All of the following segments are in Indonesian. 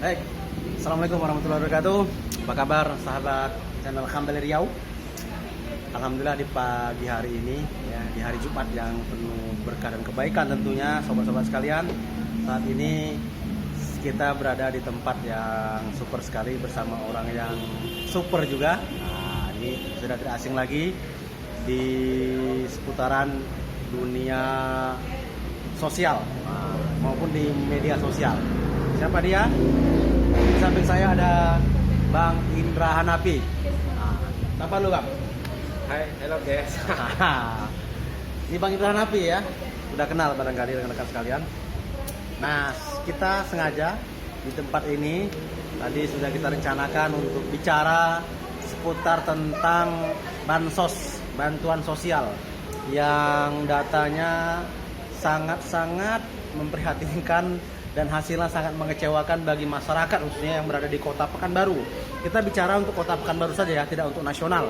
Baik, Assalamualaikum warahmatullahi wabarakatuh. Apa kabar sahabat channel Kambali Riau? Alhamdulillah di pagi hari ini, ya, di hari Jumat yang penuh berkah dan kebaikan tentunya, sobat-sobat sekalian. Saat ini kita berada di tempat yang super sekali bersama orang yang super juga. Nah, ini sudah tidak asing lagi di seputaran dunia sosial maupun di media sosial. Siapa dia? Di samping saya ada Bang Indra Hanafi. Apa lu, Bang? Hai, hello guys. Ini Bang Indra Hanafi ya. Udah kenal barangkali rekan-rekan sekalian. Nah, kita sengaja di tempat ini tadi sudah kita rencanakan untuk bicara seputar tentang bansos, bantuan sosial yang datanya sangat-sangat memprihatinkan dan hasilnya sangat mengecewakan bagi masyarakat khususnya yang berada di Kota Pekanbaru. Kita bicara untuk Kota Pekanbaru saja ya, tidak untuk nasional.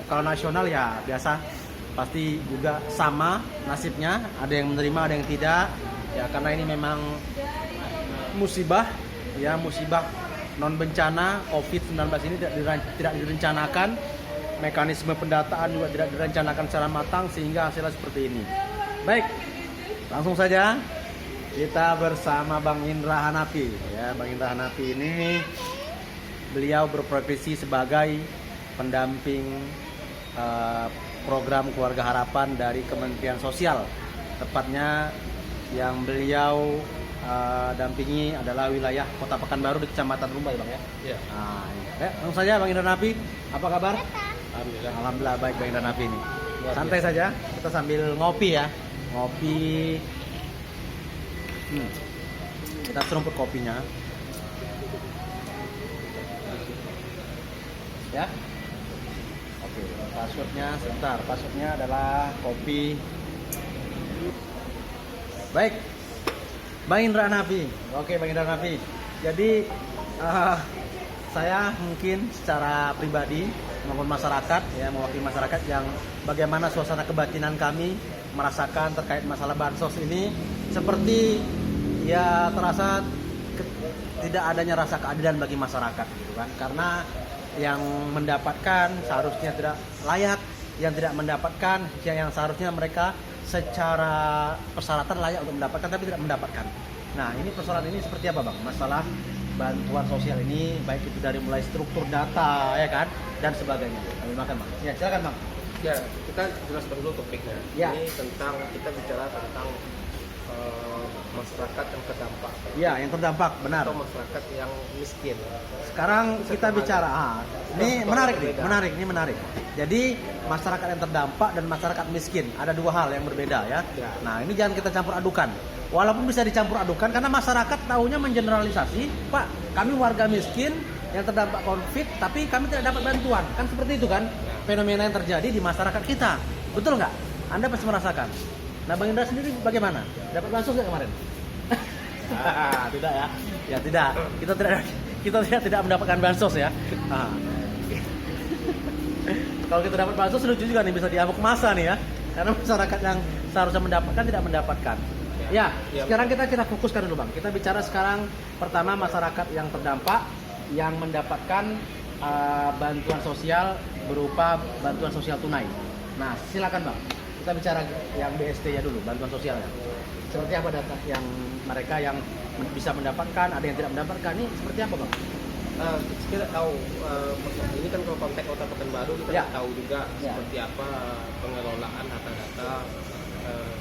Kalau nasional ya biasa pasti juga sama nasibnya, ada yang menerima, ada yang tidak. Ya karena ini memang musibah, ya musibah non bencana COVID-19 ini tidak direncanakan, mekanisme pendataan juga tidak direncanakan secara matang sehingga hasilnya seperti ini. Baik, langsung saja kita bersama Bang Indra Hanafi. Ya, Bang Indra Hanafi ini beliau berprofesi sebagai pendamping program Keluarga Harapan dari Kementerian Sosial. Tepatnya yang beliau dampingi adalah wilayah Kota Pekanbaru di Kecamatan Rumbai, Bang ya. Iya. Nah, ya, langsung saja Bang Indra Hanafi. Apa kabar? Alhamdulillah. Alhamdulillah baik Bang Indra Hanafi ini. Santai saja, kita sambil ngopi ya. Ngopi. Kita serumput kopinya. Ya. Oke, passwordnya sebentar. Passwordnya adalah kopi. Baik, Bang Indra Hanafi. Oke, Bang Indra Hanafi. Jadi saya mungkin secara pribadi maupun masyarakat, ya mewakili masyarakat yang bagaimana suasana kebatinan kami merasakan terkait masalah bansos ini, seperti ya terasa tidak adanya rasa keadilan bagi masyarakat, gitu kan? Karena yang mendapatkan seharusnya tidak layak, yang tidak mendapatkan yang seharusnya mereka secara persyaratan layak untuk mendapatkan tapi tidak mendapatkan. Nah, ini persoalan ini seperti apa, Bang? Masalah bantuan sosial ini baik itu dari mulai struktur data ya kan dan sebagainya. Kami makan, Bang. Ya, silakan, Bang. Ya, kita jelaskan dulu topiknya. Ya. Ini tentang kita bicara tentang masyarakat yang terdampak. Ya, yang terdampak, benar. Atau masyarakat yang miskin. Sekarang kita bicara, ini menarik nih, menarik. Jadi masyarakat yang terdampak dan masyarakat miskin ada dua hal yang berbeda ya. Ya. Nah ini jangan kita campur adukan. Walaupun bisa dicampur adukan karena masyarakat tahunya mengeneralisasi, Pak, kami warga miskin yang terdampak COVID, tapi kami tidak dapat bantuan. Kan seperti itu kan fenomena yang terjadi di masyarakat kita. Betul nggak? Anda pasti merasakan. Nah, Bang Indra sendiri bagaimana? Dapat bansos nggak kemarin? Tidak ya? Ya tidak. Kita tidak mendapatkan bansos ya. Kalau kita dapat bansos lucu juga nih, bisa diamuk masa nih ya. Karena masyarakat yang seharusnya mendapatkan tidak mendapatkan. Ya, sekarang kita fokuskan dulu, Bang. Kita bicara sekarang pertama masyarakat yang terdampak yang mendapatkan bantuan sosial berupa bantuan sosial tunai. Nah, silakan, Bang. Kita bicara yang BST ya dulu, bantuan sosialnya. Seperti apa data yang mereka yang bisa mendapatkan, ada yang tidak mendapatkan, ini seperti apa, Bang? Kita tahu ini kan kalau konteks Kota Pekanbaru kita Ya. tahu juga Ya. seperti apa pengelolaan data-data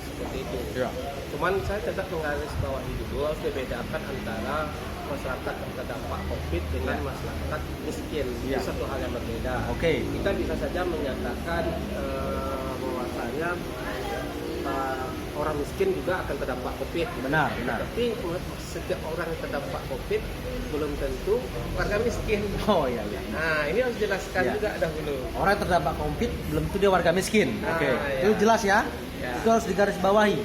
seperti itu. Ya. Cuman saya tetap menggarisbawahi dulu harus dibedakan antara masyarakat yang terdampak COVID dengan Ya. masyarakat miskin. Ya. Itu satu hal yang berbeda. Oke. Kita bisa saja menyatakan bahwasanya orang miskin juga akan terdampak COVID. Benar. Tapi setiap orang yang terdampak COVID belum tentu warga miskin. Oh iya. Nah, ini harus jelaskan Ya. juga dahulu. Orang yang terdampak COVID belum tentu dia warga miskin. Nah, Oke. ya. Itu jelas ya. Ya. Itu harus digarisbawahi.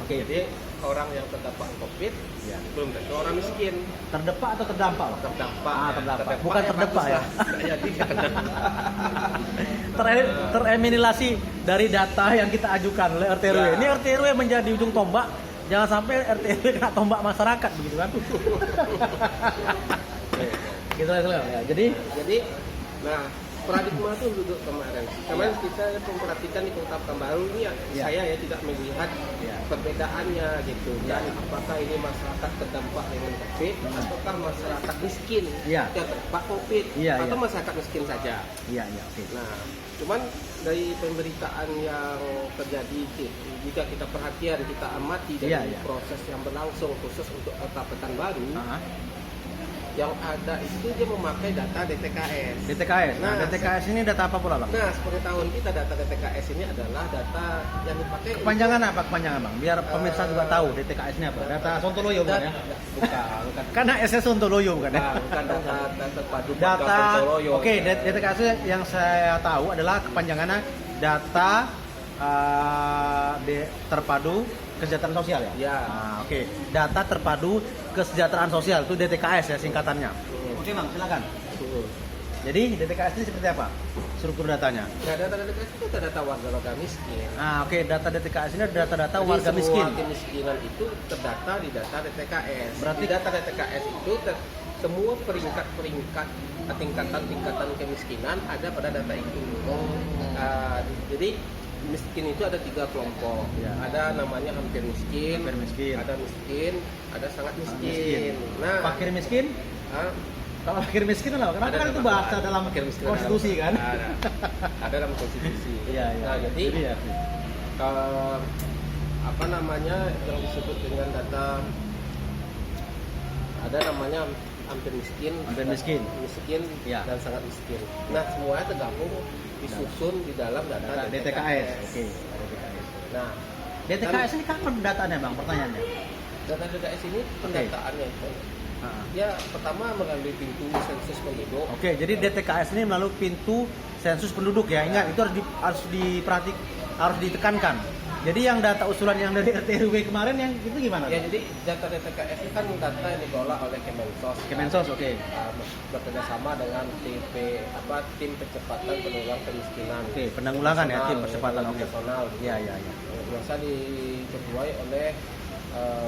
Oke, jadi orang yang terdampak COVID Ya. belum tentu orang miskin. Terdampak atau terdampak, Bang? Terdampak. Terdampak. Bukan terdepak ya. Jadi Tereliminasi dari data yang kita ajukan oleh RT RW. Ini RT RW menjadi ujung tombak jangan sampai RT RW kena tombak masyarakat begitu kan. Gitu lah ya. Jadi nah paradigma itu duduk kemarin kita memperhatikan di Kota Pekanbaru ini ya, saya ya tidak melihat perbedaannya gitu. Dan apakah ini masyarakat terdampak dengan COVID ataukah masyarakat miskin yang terdampak COVID atau masyarakat miskin saja. Oke. Nah, cuman dari pemberitaan yang terjadi jika kita perhatian, kita amati dari proses yang berlangsung khusus untuk Kota Pekanbaru, yang ada itu dia memakai data DTKS. Nah, DTKS ini data apa pula bang? Nah, sepengetahuan kita data DTKS ini adalah data yang dipakai. Kepanjangan apa kepanjangan bang? Biar pemirsa juga tahu DTKS ini apa? Data Sontoloyo bukan ya? Bukan. Karena SS Sontoloyo bukan ya? Bukan data terpadu data Sontoloyo. Oke, DTKS yang saya tahu adalah kepanjangannya data terpadu kesejahteraan sosial ya? Nah, oke. Data terpadu kesejahteraan sosial itu DTKS ya singkatannya. Oke bang, silakan. Jadi DTKS ini seperti apa struktur datanya? Nah, data DTKS itu data warga miskin. Nah, oke. Data DTKS ini data-data Jadi warga miskin. Semua kemiskinan itu terdata di data DTKS. Berarti di data DTKS itu semua peringkat-peringkat tingkatan kemiskinan ada pada data itu. Jadi miskin itu ada 3 kelompok. Ada namanya hampir miskin, ada miskin, ada sangat miskin. Nah, fakir miskin? Kalau fakir miskin apa? Kenapa kan itu bahasa dalam konstitusi kan? Ada dalam konstitusi. Nah, jadi apa namanya yang disebut dengan data ada namanya hampir miskin, dan sangat miskin. Nah, semuanya tergabung disusun di dalam data DTKS. Oke. Nah, DTKS ini kapan datanya bang? Pertanyaannya. Data DTKS ini pendataannya itu. Ya pertama melalui pintu sensus penduduk. Oke, jadi DTKS ini melalui pintu sensus penduduk ya. Ingat itu harus ditekankan. Jadi yang data usulan yang dari RT RW kemarin yang itu gimana? Ya, jadi data DTKS ini kan data yang dikelola oleh Kemensos. Oke. Bekerja sama dengan tim percepatan penanggulangan kemiskinan. Oke, penanggulangan ya, tim percepatan nasional. Iya. Biasa diketuai oleh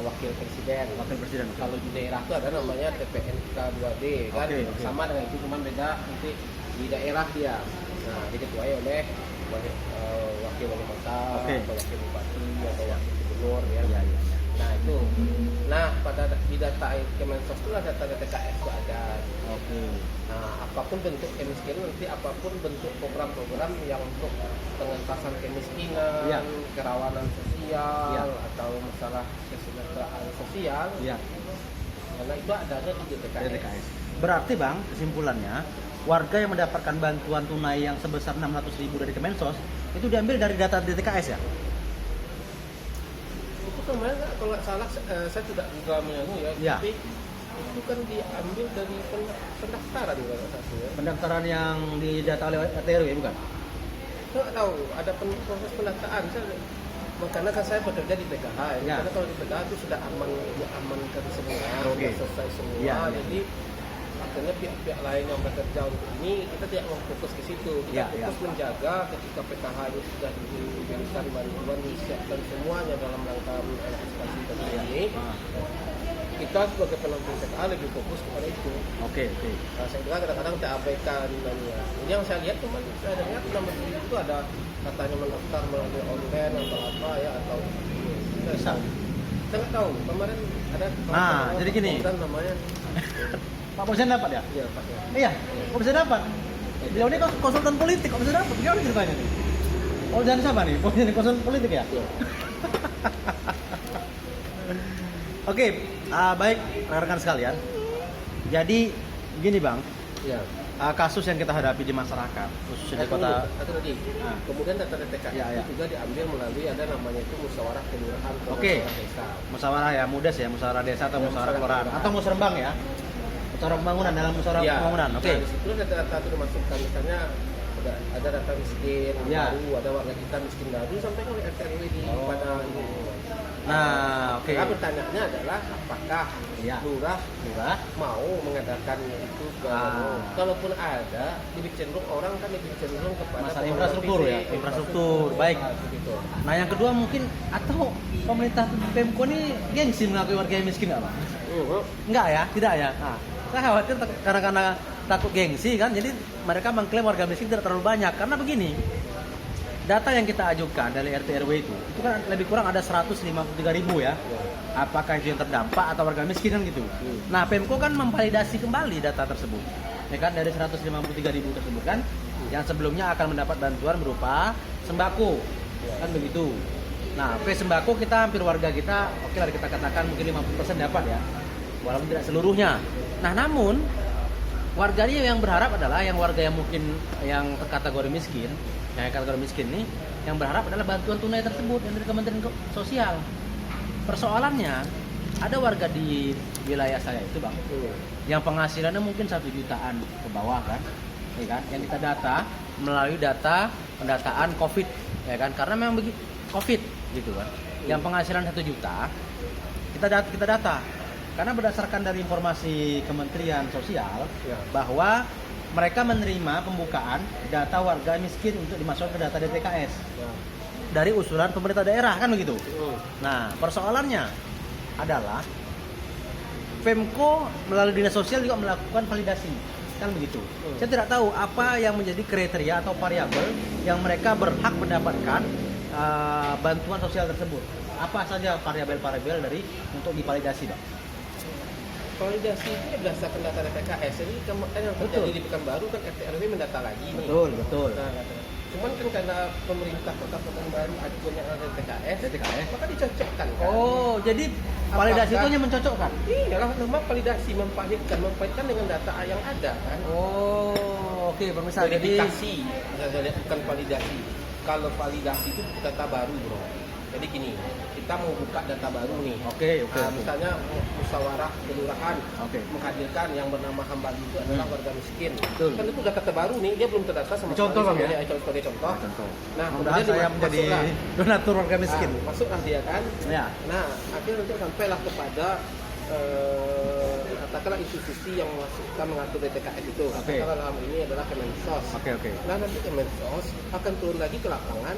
wakil presiden. Kalau di daerah itu ada namanya TPNK 2D kan, sama dengan itu cuma beda nanti di daerah dia. Nah, diketuai oleh wakil wali kota, atau wakil bupati, atau wakil gubernur ya. Nah itu. Nah pada di data Kemensos itulah data DTKS itu ada. Nah apapun bentuk kemiskinan nanti, apapun bentuk program-program yang untuk pengentasan kemiskinan, kerawanan sosial atau masalah kesejahteraan sosial, karena itu adanya di DTKS. Berarti bang, kesimpulannya warga yang mendapatkan bantuan tunai yang sebesar 600.000 dari Kemensos itu diambil dari data DTKS ya? Itu kemarin kalau nggak salah saya tidak juga menyanyi ya, tapi itu kan diambil dari pendaftaran juga ya. Pendaftaran yang didata oleh RT RW bukan? Saya nggak tahu, ada proses pendaftaran. Makanya kan saya bekerja di PKH ya. Karena kalau di PKH itu sudah diamankan semua, sudah selesai semua. Jadi akhirnya pihak-pihak lain yang bekerja untuk ini kita tidak mau fokus ke situ. Kita fokus menjaga ketika PKH ini sudah diberikan bantuan, disiapkan semuanya dalam rangka mengantisipasi COVID ini. Kita sebagai penampung PKH lebih fokus kepada itu. Oke. Nah, saya kira kadang-kadang terabaikan dananya. Ini yang saya lihat cuma saya dengar nomor itu ada katanya mendaftar melalui online atau apa ya, atau bisa. Saya nggak tahu. Kemarin ada. Jadi gini. Namanya. Pak Presiden dapat ya? Iya, Pak. Iya, kok bisa dapat? Beliau ini konsultan politik, kok bisa dapat? Gimana ceritanya nih? Oh, jangan siapa nih? Oh, jadi konsultan politik ya? Iya. Oke, baik rekan sekalian. Jadi gini bang, kasus yang kita hadapi di masyarakat, khususnya di kota. Kemudian data DTKS itu juga diambil melalui ada namanya itu musyawarah kelurahan atau musyawarah desa. Musyawarah ya, mudas ya, musyawarah desa atau musyawarah kelurahan atau musrembang ya. Musyawarah pembangunan, dalam musyawarah pembangunan. Oke. Nah, di situ data-data itu dimasukkan, misalnya ada data miskin baru, ada warga kita miskin baru sampai ke RT RW di pada ini. Nah, oke. Nah, pertanyaannya adalah apakah Iya. lurah mau mengadakan itu kalaupun ada lebih cenderung orang kan lebih cenderung kepada Masalah pembangunan infrastruktur fisik, ya, infrastruktur. Baik. gitu. Nah, yang kedua mungkin atau pemerintah Pemko ini gengsi mengakui warga yang miskin nggak, Pak? Enggak ya, tidak ya. Nah, saya khawatir karena takut gengsi kan, jadi mereka mengklaim warga miskin tidak terlalu banyak. Karena begini, data yang kita ajukan dari RT RW itu kan lebih kurang ada 153.000 ya. Apakah itu yang terdampak atau warga miskin kan gitu. Nah, Pemko kan memvalidasi kembali data tersebut. Ya kan, dari 153.000 tersebut kan, yang sebelumnya akan mendapat bantuan berupa sembako. Kan begitu. Nah, sembako kita hampir warga kita, oke lah kita katakan mungkin 50% dapat ya. Walaupun tidak seluruhnya. Nah, namun warganya yang berharap adalah yang warga yang mungkin yang terkategori miskin, yang kategori miskin nih, yang berharap adalah bantuan tunai tersebut yang dari Kementerian Sosial. Persoalannya ada warga di wilayah saya itu, Bang, yang penghasilannya mungkin 1 jutaan ke bawah kan, ya kan? Yang kita data melalui data pendataan COVID, ya kan? Karena memang begitu COVID gitu kan. Yang penghasilan 1 juta kita data. Karena berdasarkan dari informasi Kementerian Sosial bahwa mereka menerima pembukaan data warga miskin untuk dimasukkan ke data DTKS dari usulan pemerintah daerah kan begitu. Nah, persoalannya adalah Pemko melalui dinas sosial juga melakukan validasi kan begitu. Saya tidak tahu apa yang menjadi kriteria atau variabel yang mereka berhak mendapatkan bantuan sosial tersebut. Apa saja variabel-variabel dari untuk divalidasi, Bang? Validasi itu berdasarkan data DTKS. Jadi kan yang terjadi di Pekanbaru kan RT RW mendata lagi nih. Betul. Nah, cuman kan karena pemerintah Kota Pekanbaru ada punya DTKS, maka dicocokkan kan. Oh, jadi validasi itu hanya mencocokkan? Iyalah, memang validasi mempahitkan dengan data yang ada kan. Oh, oke, pemirsa. Verifikasi, bukan validasi. Kalau validasi itu data baru, bro. Jadi gini, kita mau buka data baru nih. Oke. Misalnya musyawarah kelurahan menghadirkan yang bernama Hambali itu adalah warga miskin. Betul. Kan itu data terbaru nih, dia belum terdata sama Contoh, Bang, ya? Contoh. Nah, kemudian saya menjadi donatur warga miskin. Masuklah dia kan. Ya. Nah, akhirnya nanti sampailah kepada katakanlah institusi yang mengatur DTKS itu. Katakanlah dalam ini adalah Kemensos. Nah, nanti Kemensos akan turun lagi ke lapangan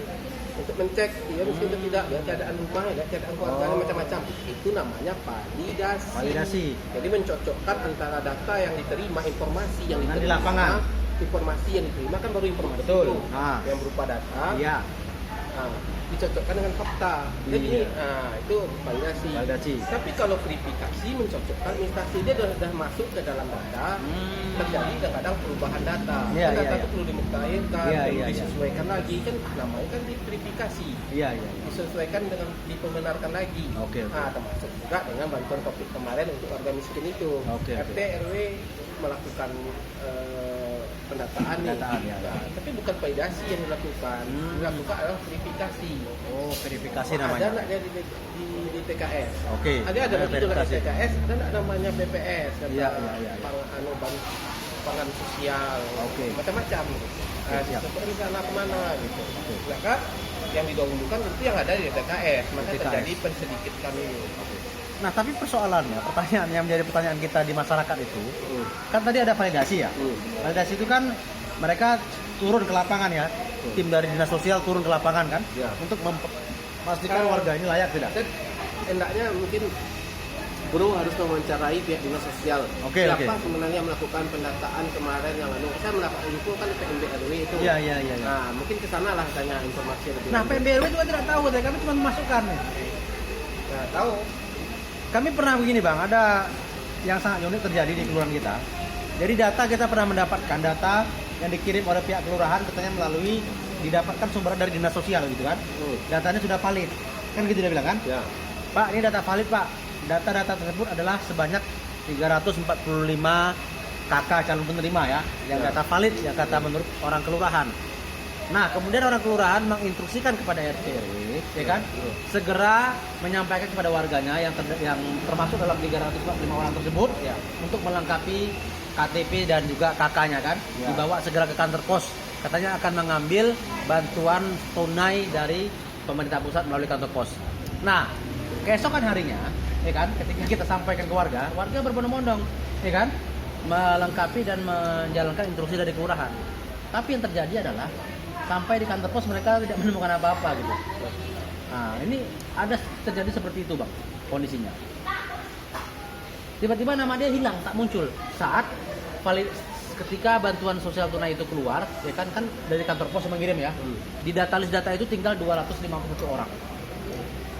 untuk mencek dia miskin atau tidak, dia keadaan rumah, dia keadaan keluarganya macam-macam. Itu namanya validasi. Jadi mencocokkan antara data yang diterima, informasi yang diterima di lapangan. Informasi yang diterima kan baru informasi. Betul. Itu yang berupa data. Iya. Dicocokkan dengan fakta. Jadi itu validasi. Tapi kalau verifikasi mencocokkan instansi dia sudah masuk ke dalam data, terjadi kadang-kadang perubahan data. Data itu perlu dimutakhirkan, perlu disesuaikan lagi kan namanya kan diverifikasi. Disesuaikan dengan dipembenarkan lagi. Termasuk juga dengan bantuan COVID kemarin untuk warga miskin itu. RT RW melakukan pendataan nih. Tapi bukan validasi yang dilakukan. Dilakukan adalah verifikasi. Verifikasi namanya. Ada nggak dia di TKS? Ada nanti juga di TKS. Ada nggak namanya BPS? Pangan sosial. Macam-macam. Seperti sana kemana gitu. Maka yang didahulukan itu yang ada di TKS. Maka terjadi sedikitkan ini. Nah, tapi persoalannya, pertanyaan yang menjadi pertanyaan kita di masyarakat itu, kan tadi ada validasi ya. Validasi itu kan mereka turun ke lapangan ya. Tim dari dinas sosial turun ke lapangan kan, untuk memastikan warga ini layak tidak. Hendaknya mungkin Bro harus mewawancarai pihak dinas sosial. Siapa sebenarnya melakukan pendataan kemarin yang lalu? Saya melakukan info kan PMB RW itu. Iya. Nah, mungkin ke sana lah tanya informasi lebih. Nah, PMB RW juga tidak tahu, kami cuma memasukkan. Nah, tahu. Kami pernah begini, Bang, ada yang sangat unik terjadi di kelurahan kita. Jadi data kita pernah mendapatkan data yang dikirim oleh pihak kelurahan katanya melalui didapatkan sumber dari dinas sosial gitu kan. Datanya sudah valid. Kan gitu dia bilang kan? Pak, ini data valid, Pak. Data-data tersebut adalah sebanyak 345 KK calon penerima ya, yang data valid yang kata menurut orang kelurahan. Nah, kemudian orang kelurahan menginstruksikan kepada RT RW, ya kan, segera menyampaikan kepada warganya yang termasuk dalam 345 orang tersebut, untuk melengkapi KTP dan juga KK-nya kan, dibawa segera ke kantor pos. Katanya akan mengambil bantuan tunai dari pemerintah pusat melalui kantor pos. Nah, keesokan harinya, ya kan, ketika kita sampaikan ke warga berbondong-bondong, ya kan, melengkapi dan menjalankan instruksi dari kelurahan. Tapi yang terjadi adalah sampai di kantor pos mereka tidak menemukan apa-apa gitu. Nah, ini ada terjadi seperti itu, Bang, kondisinya. Tiba-tiba nama dia hilang, tak muncul saat ketika bantuan sosial tunai itu keluar, ya kan dari kantor pos mengirim ya. Di list data itu tinggal 250 orang.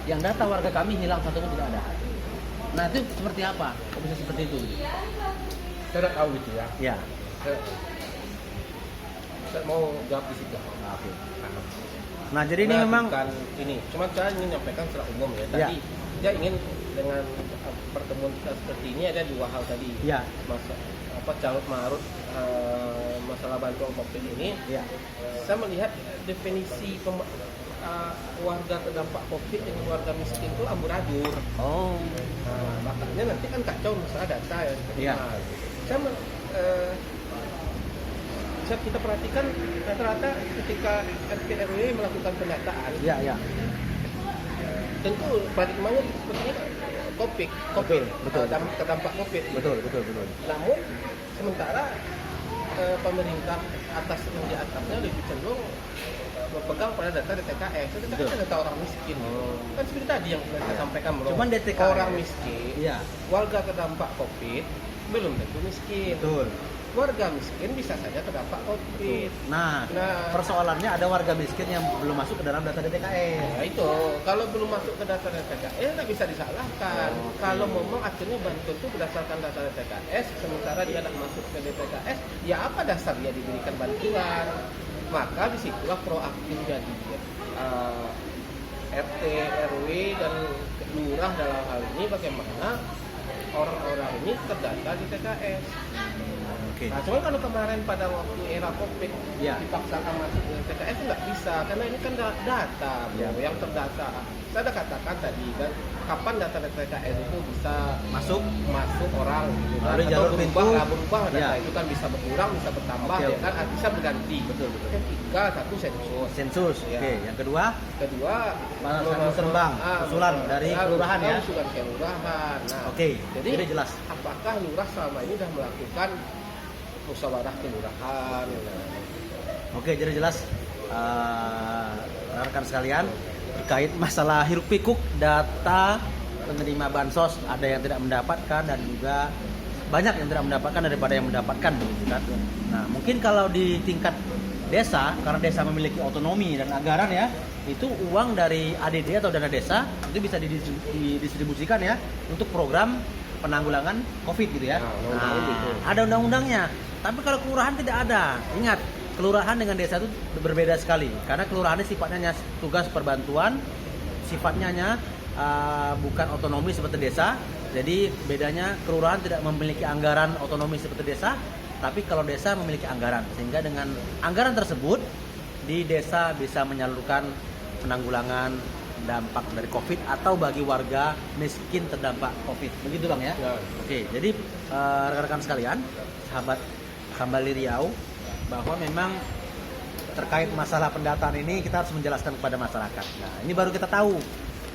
Yang data warga kami hilang satu pun tidak ada. Nah, itu seperti apa? Kok bisa seperti itu? Saya tidak tahu gitu ya. Ya. Saya mau jawab di situ. Oke. Nah, jadi ini memang bukan ini. Cuma saya ingin menyampaikan secara umum ya. Tadi dia ingin dengan pertemuan kita seperti ini ada dua hal tadi. Ya. Carut marut masalah bantuan COVID ini. Ya. Saya melihat definisi warga terdampak COVID dengan warga miskin itu amburadul. Oh. Nah, makanya nanti kan kacau masalah data ya. Ya. Kita perhatikan rata-rata ketika RT RW melakukan pendataan. Ya. Tentu paradigmanya sepertinya COVID. Betul. Terdampak COVID. Betul. Namun sementara pemerintah atas yang di atasnya lebih cenderung berpegang pada data DTKS. DTKS kan data orang miskin. Kan seperti tadi yang saya sampaikan, bro. Cuman DTKS orang miskin, warga terdampak COVID belum tentu miskin. Betul. Warga miskin bisa saja terdampak COVID. Nah, persoalannya ada warga miskin yang belum masuk ke dalam data DTKS. Nah itu, kalau belum masuk ke data DTKS, nggak bisa disalahkan. Kalau ngomong akhirnya bantuan itu berdasarkan data DTKS, sementara dia tidak masuk ke DTKS, ya apa dasar dia diberikan bantuan? Maka disitulah proaktif jadi RT, RW, dan lurah dalam hal ini bagaimana orang-orang ini terdata di TKS. Nah, cuman kalau kemarin pada waktu era COVID dipaksakan masuk ke TKS nggak bisa, karena ini kan data yang terdata. Saya ada katakan tadi kan, kapan data TKS itu bisa masuk orang gitu kan, atau berubah data itu kan bisa berkurang, bisa bertambah, ya kan, bisa berganti. Betul. Ketika satu sensus. Yang kedua musrembang, usulan dari kelurahan ya. Usulan kelurahan. Nah, jadi jelas. Apakah lurah selama ini sudah melakukan musyawarah kelurahan? Jadi jelas rekan sekalian, terkait masalah hiruk pikuk data penerima bansos, ada yang tidak mendapatkan dan juga banyak yang tidak mendapatkan daripada yang mendapatkan, begitu kan. Nah, mungkin kalau di tingkat desa, karena desa memiliki otonomi dan anggaran ya, itu uang dari ADD atau dana desa itu bisa didistribusikan ya untuk program penanggulangan COVID gitu ya. Ada undang-undangnya. Tapi kalau kelurahan tidak ada. Ingat, kelurahan dengan desa itu berbeda sekali. Karena kelurahan ini sifatnya tugas perbantuan, sifatnya bukan otonomi seperti desa. Jadi bedanya kelurahan tidak memiliki anggaran otonomi seperti desa, tapi kalau desa memiliki anggaran. Sehingga dengan anggaran tersebut di desa bisa menyalurkan penanggulangan dampak dari COVID atau bagi warga miskin terdampak COVID. Begitu Bang ya? Jadi rekan-rekan sekalian, sahabat Kembali Riau, bahwa memang terkait masalah pendataan ini kita harus menjelaskan kepada masyarakat. Nah, ini baru kita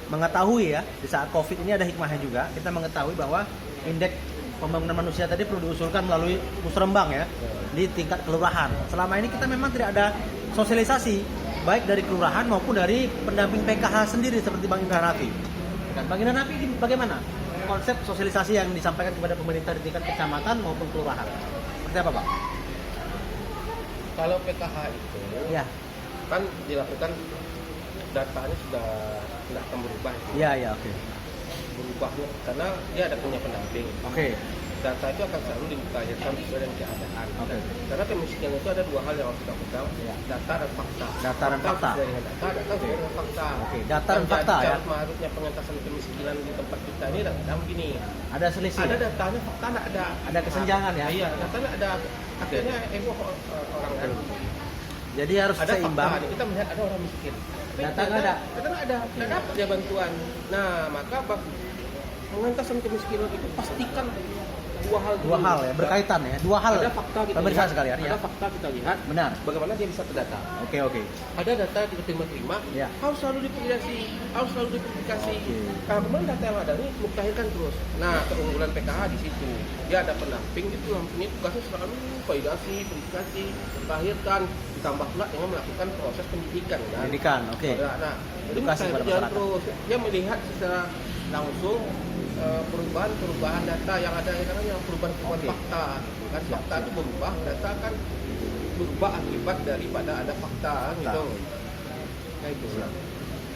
mengetahui ya, di saat COVID ini ada hikmahnya juga. Kita mengetahui bahwa indeks pembangunan manusia tadi perlu diusulkan melalui musrembang ya, di tingkat kelurahan. Selama ini kita memang tidak ada sosialisasi, baik dari kelurahan maupun dari pendamping PKH sendiri seperti Bang Indra Hanafi. Dan Bang Indra Hanafi bagaimana konsep sosialisasi yang disampaikan kepada pemerintah di tingkat kecamatan maupun kelurahan? Seperti apa Bang? Kalau PKH itu kan dilakukan, datanya sudah tidak akan berubah. Berubahnya karena dia ada punya pendamping. Data itu akan selalu dibukayakan sesuai dengan keadaan. Karena kemiskinan itu ada dua hal yang harus kita pegang, data dan fakta. Data dan fakta. Data dengan fakta. Data dan fakta ya. Marutnya pengentasan kemiskinan di tempat kita ini dalam begini. Ada selisih. Ada datanya, fakta nggak ada. Ada kesenjangan ya. Iya, datanya ada. Akhirnya orang kan. Jadi harus ada seimbang. Fakta. Kita melihat ada orang miskin. Data nggak ada. Data nggak ada. Nggak dapat dia bantuan. Nah, maka pengentasan kemiskinan itu pastikan dua hal. Dua hal ya, berkaitan ya. Dua hal. Ada fakta kita pemirsa lihat, sekalian ya. ada fakta kita lihat. Benar. Bagaimana dia bisa terdata? Oke, oke. Ada data diterima, Ya. harus selalu dipublikasi, harus selalu dipublikasi. Oke. Nah, kemudian data yang ada ini muktahirkan terus. Nah, keunggulan PKH di situ. Dia ada pendamping itu, ini tugasnya selalu validasi, verifikasi, melahirkan, ditambah pula dengan melakukan proses pendidikan. Kan? Pendidikan, oke. Nah, jadi Edukasi muktahir pada jalan masyarakat. terus. Dia melihat secara langsung perubahan data yang ada, yang perubahan Oke. fakta. Kan Siap, fakta siap. itu berubah, data kan berubah akibat daripada ada fakta gitu. Kayak gitu. Siap.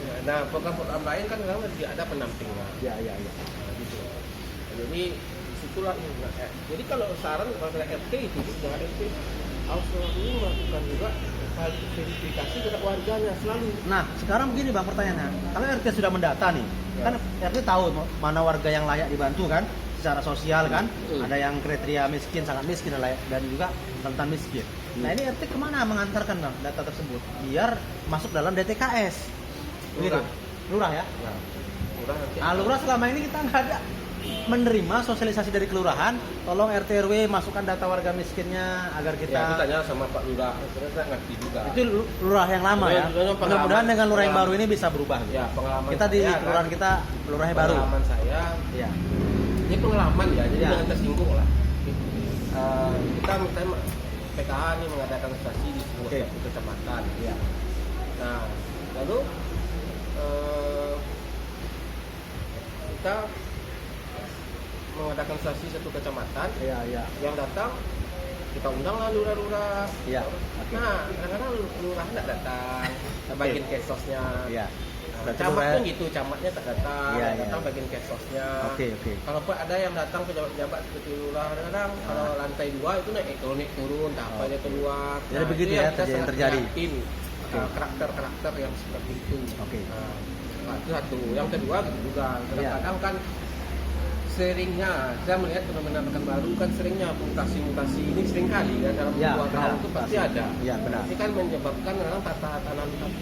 Ya, nah, program-program lain kan memang tidak ada pendampingnya. Ya, ya, ya. Gitu. Jadi disitulah ini. Jadi kalau saran kepada RT itu jangan RT harus selalu melakukan juga verifikasi kepada warganya selalu. Nah, sekarang begini Bang pertanyaannya. Kalau RT sudah mendata nih, Ya. kan RT tahu mana warga yang layak dibantu kan? Secara sosial kan, ada yang kriteria miskin, sangat miskin dan juga rentan miskin. Nah, ini RT kemana mengantarkan Bang data tersebut? Biar masuk dalam DTKS. Begitu. Lurah ya? Ya. Lurah nanti. Nah, lurah selama ini kita nggak ada menerima sosialisasi dari kelurahan, tolong RT RW masukkan data warga miskinnya agar kita. Ya, itu tanya sama Pak Lurah, saya ngerti juga. Itu lurah yang lama ya. Mudah-mudahan dengan lurah yang baru ini bisa berubah. Ya, pengalaman Kita di saya, kelurahan kita lurah yang baru. Pengalaman saya, Ya. ini pengalaman ya, jadi Ya. jangan tersinggung lah. Kita misalnya PKH ini mengadakan sosialisasi di sebuah Oke. satu kecamatan. Ya. Nah, lalu kita mengadakan sosialisasi satu kecamatan, Iya, iya. yang datang kita undang lah lurah-lurah. Iya. Oke. Nah, kadang-kadang lurah nggak datang, bagian kesosnya. Iya. Berarti Camat lurah- pun gitu, camatnya tak datang, Iya, iya. datang bagian kesosnya. Oke, oke. Kalaupun ada yang datang pejabat-pejabat seperti lurah, kadang-kadang kalau lantai 2 itu naik turun, tak apa dia keluar. Jadi begitu itu ya, kita yang sangat terjadi. prihatin, Oke. karakter-karakter yang seperti itu. Oke. Nah, itu satu. Yang kedua gitu juga, kadang-kadang kan seringnya saya melihat fenomena Pekanbaru kan seringnya mutasi-mutasi ini sering kali ya dalam Ya, 2 tahun benar. itu pasti ada. Ya, benar. Ini kan menyebabkan memang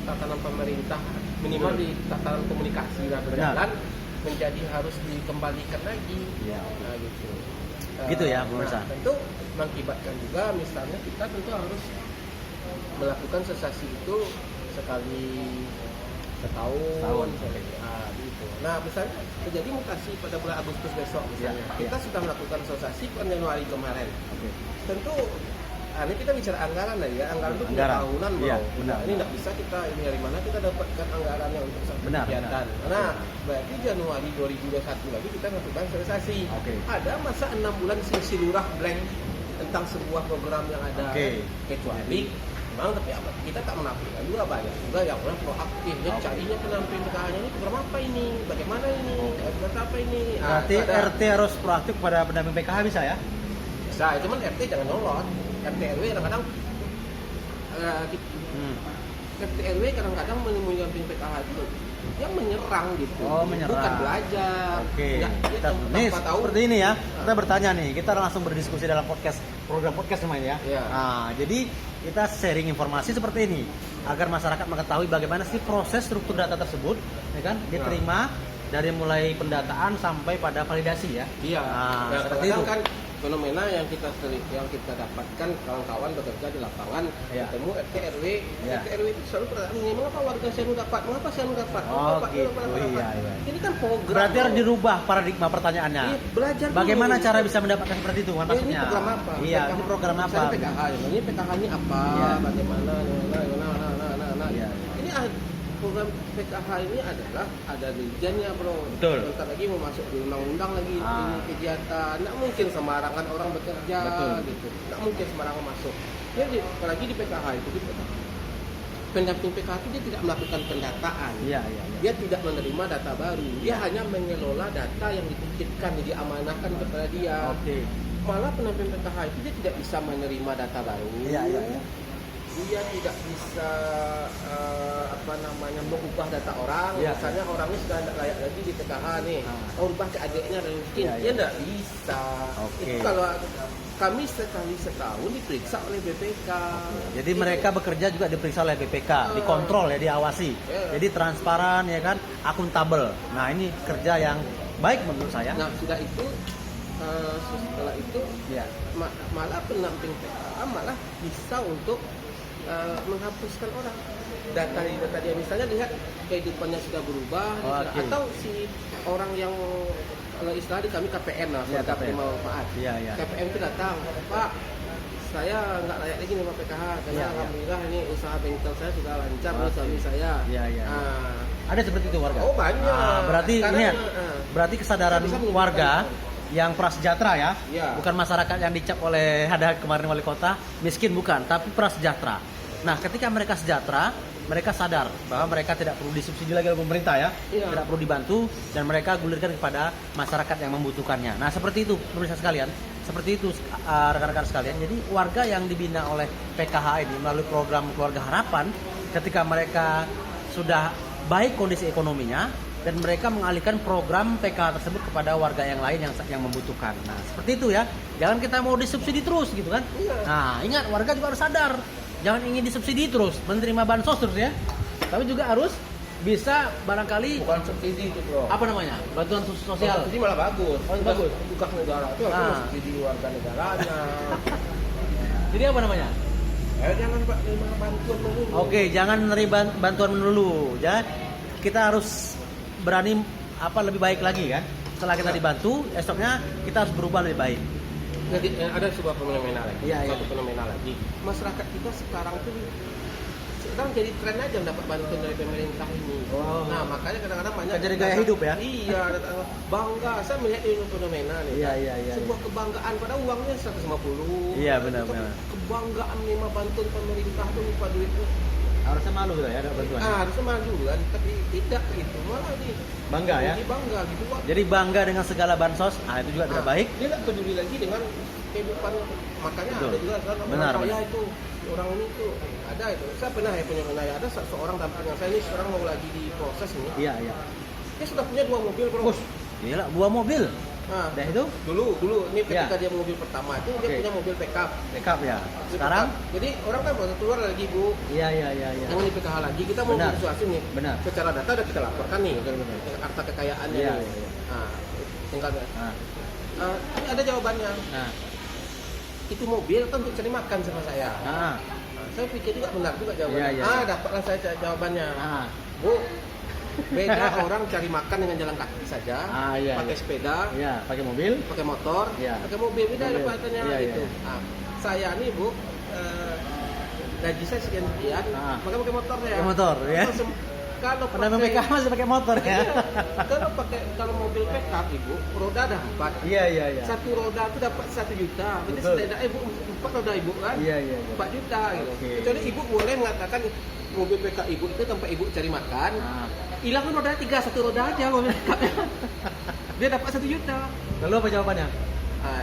tatanan pemerintah minimal di tatanan komunikasi dan berjalan menjadi harus dikembalikan lagi. Iya. Nah, gitu. Gitu ya, Bu Mirsa. Tentu mengakibatkan juga misalnya kita tentu harus melakukan sensasi itu sekali setahun. Gitu. Nah, misalnya terjadi mutasi pada bulan Agustus besok misalnya. Ya, Kita ya. sudah melakukan sensasi pada Januari kemarin. Oke. Tentu ini kita bicara anggaran lah ya, anggaran itu punya Anggaran. tahunan bro. Iya, benar. Nah, ini nggak bisa kita ini dari mana kita dapatkan anggarannya untuk satu Benar, kegiatan. benar. Nah, berarti Januari 2021 lagi kita melakukan sosialisasi. Oke. Ada masa 6 bulan si lurah blank tentang sebuah program yang ada. Oke. Kecuali memang tapi apa kita tak menampilkan juga banyak juga yang orang proaktif dia Oke. carinya penampil PKH-nya ini program apa ini, bagaimana ini, data apa ini. Berarti itu ada. RT harus proaktif pada pendamping PKH bisa ya? Bisa, cuman RT jangan nyolot. RT RW kadang-kadang RT RW kadang-kadang menemui PKH itu yang menyerang gitu. Oh, menyerang. Bukan belajar. Oke. Nggak, dia Nih tanpa tahu. seperti ini ya. Kita bertanya nih, kita langsung berdiskusi dalam program podcast namanya ya. Iya. Nah, jadi kita sharing informasi seperti ini agar masyarakat mengetahui bagaimana sih proses struktur data tersebut, ya kan? Diterima dari mulai pendataan sampai pada validasi ya. Iya. Nah, Nah, seperti kadang-kadang itu. kan fenomena yang kita dapatkan kawan-kawan bekerja di lapangan Iya. ketemu RT RW, Iya. RT RW itu selalu pertanyaan, mengapa warga saya dapat, mengapa saya dapat, Oh, mengapa Pak gitu. dapat?" Iya, iya. Ini kan program. Berarti harus loh. dirubah paradigma pertanyaannya. Iya, belajar dulu. Bagaimana cara bisa mendapatkan seperti itu? Kan Ini maksudnya? program apa? Iya, ini program apa? Misalnya PKH, ini PKH ini apa? Iya. Bagaimana? Nah. Iya. Ini program PKH ini adalah ada dirjennya bro. Betul. Bentar lagi mau masuk di undang-undang lagi ini kegiatan. Nggak mungkin sembarangan orang bekerja. Betul. Gitu. Nggak mungkin sembarangan masuk. Jadi apalagi di PKH itu pendamping PKH itu dia tidak melakukan pendataan. Iya, iya, iya. Dia tidak menerima data baru. Dia hanya mengelola data yang dititipkan, diamanahkan kepada dia. Oke. Malah pendamping PKH itu dia tidak bisa menerima data baru. Iya, iya, iya. Dia tidak bisa mengubah data orang. Iya, Misalnya orangnya sudah tidak layak lagi di PKH nih. Ubah ke adiknya dan mungkin Iya, dia iya. tidak bisa. Oke. Itu kalau kami sekali setahun diperiksa oleh BPK. Jadi mereka bekerja juga diperiksa oleh BPK, dikontrol ya, diawasi. Iya. Jadi transparan ya kan, akuntabel. Nah, ini kerja yang baik menurut saya. Nah sudah itu setelah itu Ya. malah pendamping PKH malah bisa untuk menghapuskan orang data dia, misalnya lihat kehidupannya sudah berubah, Oke. atau si orang yang kalau istilah di kami KPM lah, Ya, keluarga KPM. penerima manfaat. Iya, iya. KPM itu datang, Pak, saya nggak layak lagi nih Pak PKH karena Iya, iya. alhamdulillah ini usaha bengkel saya sudah lancar, Oke. suami saya. Iya, iya. Nah, Ada seperti itu warga. oh banyak. Berarti Karena, ini ya, berarti kesadaran bisa menunjukkan warga itu. yang prasejahtera ya, Iya. bukan masyarakat yang dicap oleh ada kemarin wali kota miskin, bukan, tapi prasejahtera. Nah, ketika mereka sejahtera, mereka sadar bahwa mereka tidak perlu disubsidi lagi oleh pemerintah ya, Iya. tidak perlu dibantu, dan mereka gulirkan kepada masyarakat yang membutuhkannya. Nah, seperti itu pemirsa sekalian, seperti itu rekan-rekan sekalian. Jadi warga yang dibina oleh PKH ini melalui program Keluarga Harapan, ketika mereka sudah baik kondisi ekonominya, dan mereka mengalihkan program PKH tersebut kepada warga yang lain yang membutuhkan. Nah, seperti itu ya. Jangan kita mau disubsidi terus gitu kan. Iya. Nah, ingat warga juga harus sadar. Jangan ingin disubsidi terus, menerima bansos terus ya. Tapi juga harus bisa barangkali bukan subsidi itu bro. apa namanya? Bantuan sosial. Subsidi malah bagus. Oh, bagus. Tugas negara itu harus Nah. subsidi warga negaranya. Jadi apa namanya? Jangan Pak terima bantuan dulu. Oke, jangan menerima bantuan dulu ya. Kita harus berani lebih baik lagi kan. Setelah kita dibantu, esoknya kita harus berubah lebih baik. Jadi ada sebuah fenomena lagi, Iya, suatu iya. fenomena lagi. Masyarakat kita sekarang tuh sekarang jadi tren aja mendapat bantuan dari pemerintah ini. Oh. Nah makanya kadang-kadang banyak Jadi gaya hidup ya? Iya, bangga. Saya melihat ini fenomena nih. Iya, kan. iya, iya, Sebuah kebanggaan pada uangnya 150. Iya, benar, Tapi benar. Kebanggaan menerima bantuan pemerintah tuh lupa duit tuh. Harusnya malu gitu ya, ada bantuan. Harusnya maju kan, tapi tidak gitu. Malah nih. Bangga ya. Jadi bangga gitu. Wah, Jadi bangga dengan segala bansos, itu juga tidak baik. Dia nggak peduli lagi dengan kehidupan, makanya Betul. ada juga sekarang Benar, orang kaya benar. itu orang ini tuh ada itu. Saya pernah ada seorang dampingan saya ini sekarang mau lagi diproses nih. Iya, iya. Dia sudah punya 2 mobil bro. Bos, gila, 2 mobil. Nah, Dah itu dulu ini ketika Ya. dia mobil pertama itu dia Oke. punya mobil pickup. backup ya. Mobil Sekarang? pickup. Jadi orang kan baru keluar lagi bu, Iya, iya, iya, iya. yang ini PKH lagi kita mau Benar. persuasi nih. Benar. Secara data udah kita laporkan nih, Betul, betul. harta kekayaannya. Iya, nih. iya, iya. Nah, tinggal Nah, ini ada jawabannya. nah, Itu mobil kan untuk cari makan sama saya. nah, Saya pikir juga benar juga jawabannya. Iya, iya. Dapatlah saya jawabannya. nah. Bu, beda orang cari makan dengan jalan kaki saja, Iya, pakai iya. sepeda, Iya, pakai mobil. pakai motor, Iya. pakai mobil, beda Mobil. dapatannya Iya, gitu. iya. Nah, saya nih bu, gaji saya sekian, pakai motor ya. Pakai motor, ya. Kalau Penambang PKH masih pakai motor ya. Iya. Kalau mobil pickup ibu, roda ada 4. Iya, iya, iya. Satu roda itu dapat 1 juta. Berarti Betul. setidaknya ibu 4 roda ibu kan? Iya, iya, iya. 4 juta gitu. Oke. Kecuali ibu boleh mengatakan mobil PK ibu itu tempat ibu cari makan. Nah. Hilang kan roda 3, 1 roda aja mobil PK. Dia dapat 1 juta. Lalu apa jawabannya?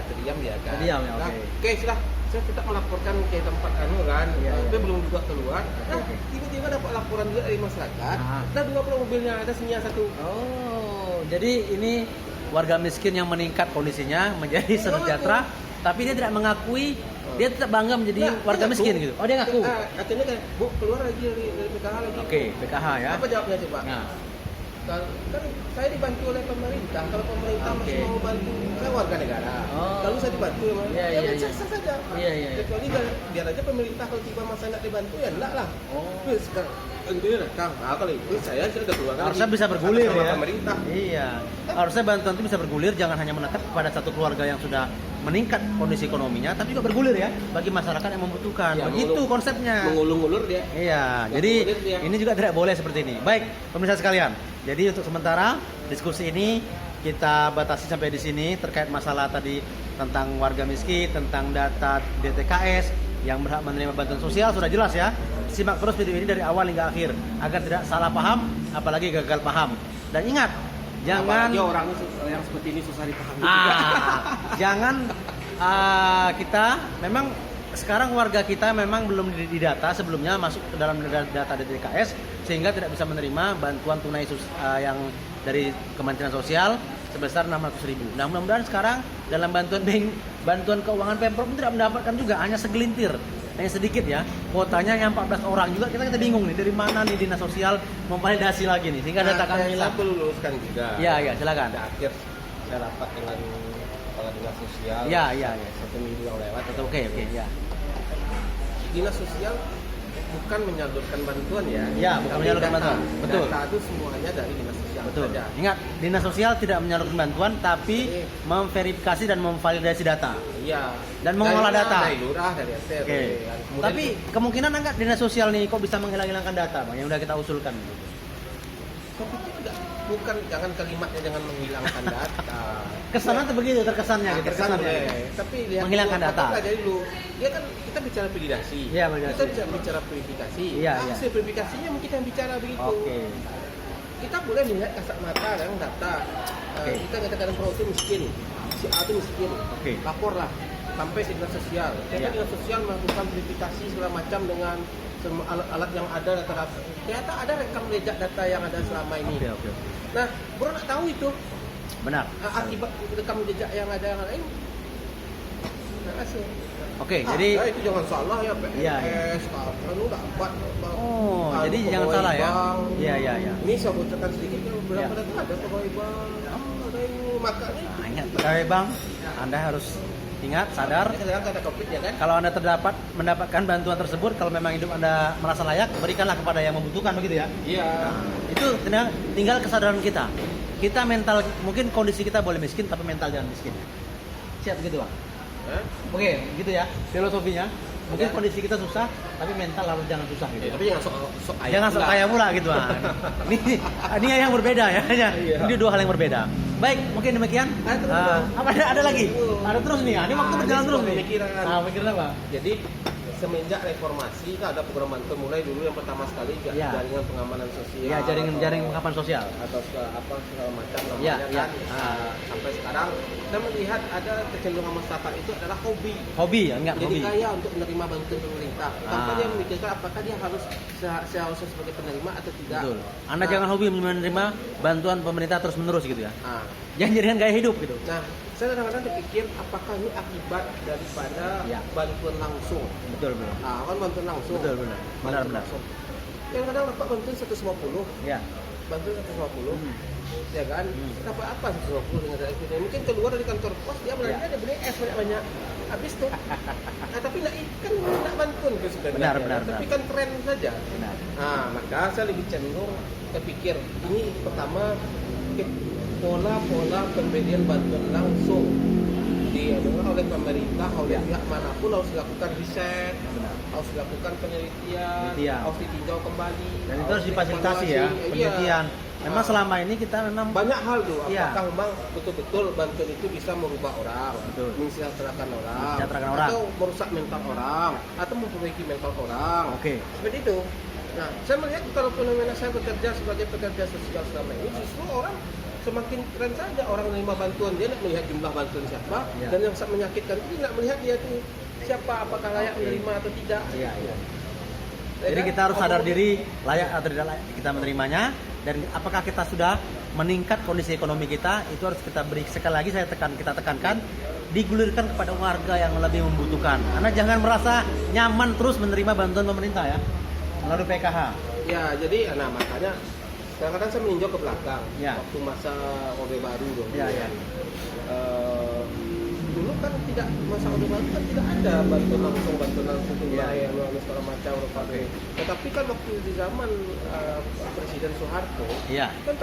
Terdiam dia kan. Terdiam ya, Nah, oke. Oke, sudah. Saya tetap melaporkan ke tempat kan. Iya, Tapi iya. belum juga keluar. Nah, Oke. tiba-tiba dapat laporan juga dari masyarakat. Ah. Ada 20 mobilnya, ada senyap 1. Oh, jadi ini warga miskin yang meningkat kondisinya menjadi sejahtera, tapi dia tidak mengakui, dia tetap bangga menjadi Nah, warga dia miskin ngaku. gitu. Oh, dia ngaku. Akhirnya kan, Bu, keluar lagi dari PKH lagi. Oke, PKH ya. Apa jawabnya coba? Nah, Kan saya dibantu oleh pemerintah. Kalau pemerintah Oke. masih mau bantu, saya warga negara. Oh. Lalu saya dibantu ya, Iya, iya, iya. sah saja. Iya, iya, iya. Kecuali biar aja pemerintah kalau tiba masa nak dibantu ya enggak lah. Oh. Terus sekarang itu datang. Nah, kalau itu saya sudah keluarkan. harusnya bisa bergulir sama ya. pemerintah. Iya. Harusnya bantuan itu bisa bergulir, jangan hanya menetap kepada satu keluarga yang sudah meningkat kondisi ekonominya, tapi juga bergulir ya bagi masyarakat yang membutuhkan. Iya, Begitu mengulur- konsepnya. Mengulung-ulur dia. Iya, Nggak jadi boleh dia. ini juga tidak boleh seperti ini. Baik, pemirsa sekalian. Jadi untuk sementara diskusi ini kita batasi sampai di sini terkait masalah tadi tentang warga miskin, tentang data DTKS yang berhak menerima bantuan sosial sudah jelas ya. Simak terus video ini dari awal hingga akhir agar tidak salah paham, apalagi gagal paham. Dan ingat, jangan Apalagi orang yang seperti ini susah dipahami juga. jangan kita memang sekarang warga kita memang belum didata sebelumnya masuk ke dalam data DTKS sehingga tidak bisa menerima bantuan tunai yang dari Kementerian Sosial sebesar 600.000. Nah, mudah-mudahan sekarang dalam bantuan keuangan Pemprov pun tidak mendapatkan juga, hanya segelintir, hanya sedikit ya. Kuotanya yang 14 orang juga kita bingung nih dari mana nih Dinas Sosial memvalidasi lagi nih sehingga data kami saya hilang. perlu luruskan juga. Iya, iya, silakan. Pada akhir saya rapat dengan kepala dinas sosial. Iya, iya, iya. 1 minggu yang lewat. Oke, ya. Dinas sosial bukan menyalurkan bantuan ya. Iya, bukan Tapi menyalurkan data. bantuan. Betul. Data itu semuanya dari dinas sosial Betul. saja. Ingat, dinas sosial tidak menyalurkan bantuan, tapi memverifikasi dan memvalidasi data. Iya. Dan mengolah data. Dari lurah, dari RT. Oke. Tapi kemungkinan enggak dinas sosial nih kok bisa menghilang-hilangkan data, Bang, yang udah kita usulkan. saya pikir bukan, jangan kalimatnya jangan menghilangkan data. Kesana tuh begitu terkesannya gitu, Kesan terkesannya. boleh. Tapi lihat Menghilangkan data. Jadi dulu, dia kan kita bicara validasi. Iya, validasi. Kita bicara verifikasi. Iya, iya. Hasil verifikasinya mungkin kita bicara begitu. Oke. Kita boleh melihat kasat mata yang data. Oke. Kita katakan pro itu miskin, si A itu miskin. Oke. Laporlah sampai ke dinas sosial. Ternyata Iya. dinas sosial melakukan verifikasi segala macam dengan semua alat-alat yang ada, data-data. Ternyata ada rekam jejak data yang ada selama ini. Oke. Nah, bro nak tahu itu Benar. akibat rekam jejak yang ada yang lain. Terima kasih. Oke, jadi itu jangan salah ya, PNS, Iya, iya. kamu dapat. oh, jadi jangan salah ya. Iya, iya, iya. Ini saya bocorkan sedikit, berapa Iya. data ada pegawai bank, ada ini, makanya. Nah, ingat pegawai bank, Anda harus ingat, sadar Sekarang ada COVID ya kan? kalau Anda mendapatkan bantuan tersebut, kalau memang hidup Anda merasa layak, berikanlah kepada yang membutuhkan, begitu ya. Iya. Itu tinggal kesadaran kita. Kita mental, mungkin kondisi kita boleh miskin, tapi mental jangan miskin. Siap begitu, Bang? Hah? Oke, gitu ya filosofinya. Mungkin Ya. kondisi kita susah, tapi mental harus jangan susah gitu. Tapi jangan sok kaya. Jangan sok pula. kaya pula gitu. Ini yang berbeda ya. Iya. Ini dua hal yang berbeda. Baik, mungkin demikian. Ada terus. Apa ada lagi? Ada terus nih. Ini waktu berjalan ini terus sebuah nih. pemikiran. Pikiran apa? Jadi semenjak reformasi kan ada program bantuan, mulai dulu yang pertama sekali Ya. jaringan pengamanan sosial. Ya, jaring atau- pengkapan sosial. atau segala macam namanya Ya, kan. ya. Sampai sekarang kita melihat ada kecenderungan masyarakat itu adalah hobi. Hobi, enggak Jadi hobi. kaya untuk menerima bantuan pemerintah tanpa Ah. dia memikirkan apakah dia harus seharusnya sebagai penerima atau tidak. Betul. Anda Nah, jangan hobi menerima bantuan pemerintah terus menerus gitu ya. ah. Jangan jadikan gaya hidup gitu. Nah, saya kadang-kadang berpikir apakah ini akibat daripada Ya. bantuan langsung. Betul, betul. Ah, kan bantuan langsung. Betul, benar. Bantuan Benar. langsung. Yang kadang dapat bantuan 150, Ya. bantuan 150. Hmm. Ya kan? Dapat apa 150 dengan dari ini? Mungkin keluar dari kantor pos dia belanja Ya. ada beli es banyak-banyak. Habis tuh. Nah, tapi kan nak bantuan ke sebenarnya. Benar, Tapi benar. kan tren saja. Benar. Nah, maka saya lebih cenderung berpikir ini pertama pola pemberian bantuan langsung oleh pemerintah, oleh Ya. pihak manapun harus dilakukan riset, Benar. harus dilakukan penelitian, Penelitian. harus ditinjau kembali, Dan itu harus difasilitasi ya, dievaluasi. penelitian. Iya. Memang selama ini kita memang Banyak hal tuh, Iya. apakah memang betul-betul bantuan itu bisa merubah orang, Betul. mensejahterakan orang, Mensejahterakan orang. atau merusak mental orang, atau memperbaiki mental orang. Oke. Seperti itu. Nah, saya melihat kalau fenomena saya bekerja sebagai pekerja sosial selama ini, justru orang semakin keren saja orang menerima bantuan. Dia nak melihat jumlah bantuan siapa, Ya. dan yang sangat menyakitkan itu nak melihat dia tuh siapa, apakah layak menerima atau tidak. Iya, iya. Ya Jadi kan? kita harus sadar diri layak atau tidak layak kita menerimanya, dan apakah kita sudah meningkat kondisi ekonomi kita, itu harus kita beri. Sekali lagi kita tekankan digulirkan kepada warga yang lebih membutuhkan. Karena jangan merasa nyaman terus menerima bantuan pemerintah ya melalui PKH. Ya, jadi nah makanya kadang-kadang saya meninjau ke belakang Ya. waktu masa Orde Baru dulu. Ya, ya. Dulu kan tidak, masa Orde Baru kan tidak ada bantuan langsung Ya. yang segala macam. Tetapi kan waktu di zaman Presiden Soeharto Iya. kan